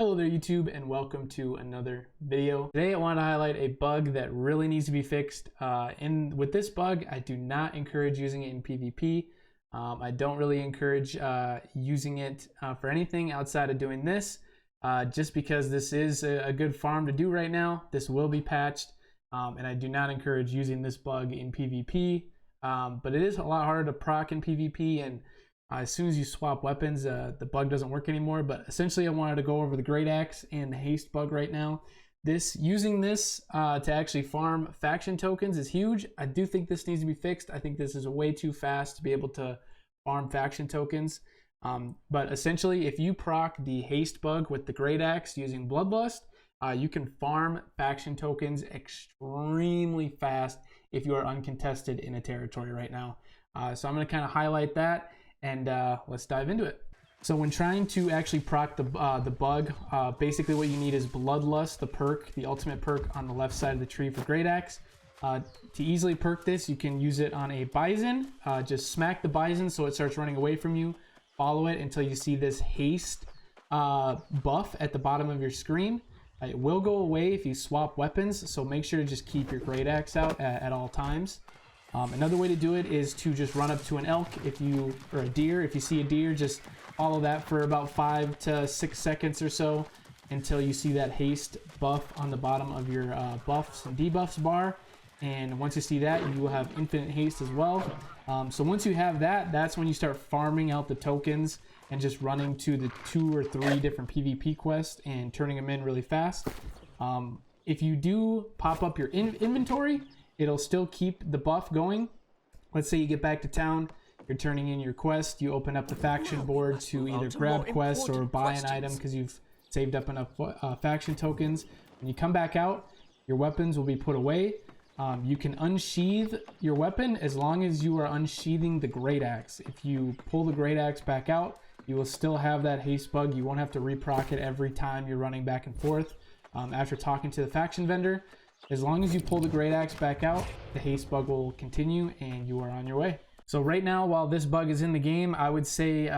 Hello there YouTube and welcome to another video. Today I want to highlight a bug that really needs to be fixed. With this bug, I do not encourage using it in PvP. I don't really encourage using it for anything outside of doing this, just because this is a good farm to do right now. This will be patched, and I do not encourage using this bug in PvP, but it is a lot harder to proc in PvP, and as soon as you swap weapons, the bug doesn't work anymore. But essentially, I wanted to go over the Great Axe and the haste bug right now. Using this to actually farm faction tokens is huge. I do think this needs to be fixed. I think this is way too fast to be able to farm faction tokens. But essentially, if you proc the haste bug with the Great Axe using Bloodlust, you can farm faction tokens extremely fast if you are uncontested in a territory right now. So I'm going to kind of highlight that. And let's dive into it. So when trying to actually proc the bug, basically what you need is Bloodlust, the perk, the ultimate perk on the left side of the tree for Great Axe. To easily perk this, you can use it on a Bison. Just smack the Bison so it starts running away from you. Follow it until you see this haste buff at the bottom of your screen. It will go away if you swap weapons, so make sure to just keep your Great Axe out at all times. Another way to do it is to just run up to an elk or a deer. If you see a deer, just follow that for about 5 to 6 seconds or so until you see that haste buff on the bottom of your buffs and debuffs bar. And once you see that, you will have infinite haste as well. So once you have that, that's when you start farming out the tokens and just running to the 2 or 3 different PvP quests and turning them in really fast. If you do pop up your inventory, it'll still keep the buff going. Let's say you get back to town, you're turning in your quest, you open up the faction board to either grab quests or buy an item because you've saved up enough faction tokens. When you come back out, your weapons will be put away. You can unsheath your weapon as long as you are unsheathing the Great Axe. If you pull the Great Axe back out, you will still have that haste bug. You won't have to reproc it every time you're running back and forth. After talking to the faction vendor, as long as you pull the Great Axe back out, the haste bug will continue and you are on your way. So right now, while this bug is in the game, I would say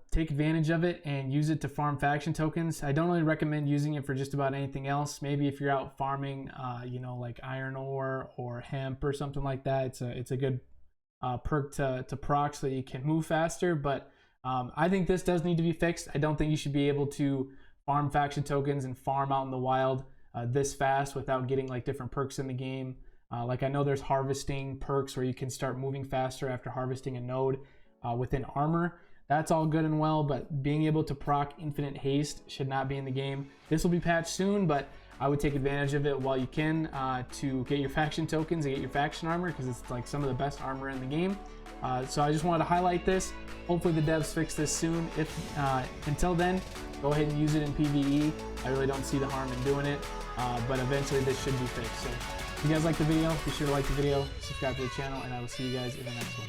take advantage of it and use it to farm faction tokens. I don't really recommend using it for just about anything else. Maybe if you're out farming, like iron ore or hemp or something like that, it's a good perk to proc so that you can move faster. But I think this does need to be fixed. I don't think you should be able to farm faction tokens and farm out in the wild this fast without getting like different perks in the game. Like I know there's harvesting perks where you can start moving faster after harvesting a node within armor. That's all good and well, but being able to proc infinite haste should not be in the game. This will be patched soon, but I would take advantage of it while you can to get your faction tokens and get your faction armor, because it's like some of the best armor in the game. So I just wanted to highlight this. Hopefully the devs fix this soon. Until then, go ahead and use it in PvE. I really don't see the harm in doing it, but eventually this should be fixed. So if you guys like the video, be sure to like the video, subscribe to the channel, and I will see you guys in the next one.